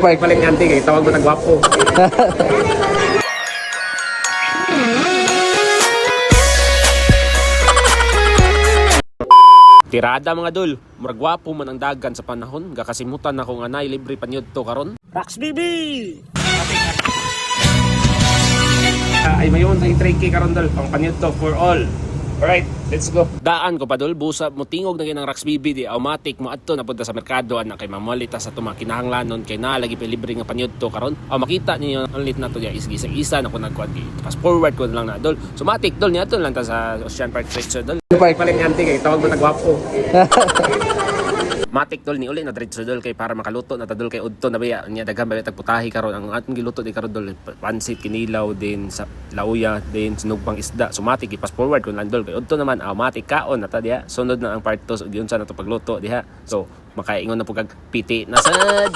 Park paling anti kay tawag mo ng gwapo. Tirada mga dol, murag gwapo man ang dagan sa panahon, gakasimutan na ko nga nay libre panyod to karon. Rax BB! Ay mayon ay 3K karon dol, pang panyod to for all. Alright, let's go. Daan ko pa dol, busa mo tingog na ginang Rax BB di automatic mo adto na punta sa merkado ana kay mamolita sa tuma kinahanglanon kay nalagi pa libre nga panyod to karon. Aw makita niyo ang lit na to ya isa na ko nagkuan di. Fast forward ko lang na dol. So matik dol niya to lang ta sa Ocean Park Stretch dol. Park paling anti kay tawag mo na gwapo. Matik dol ni uli na diretso dol kay para makaluto na tadol kay udto na baya nya daghan ba tagputahi karon ang atong giluto di karon dol pansit kinilaw din sa lauya din sinugpang isda. So matik i-fast forward kun lang dol kay udto naman matik kaon na ta diha sunod na ang part 2 so gyud sa nato pagluto diha. So makaingon na pug kag piti na sad.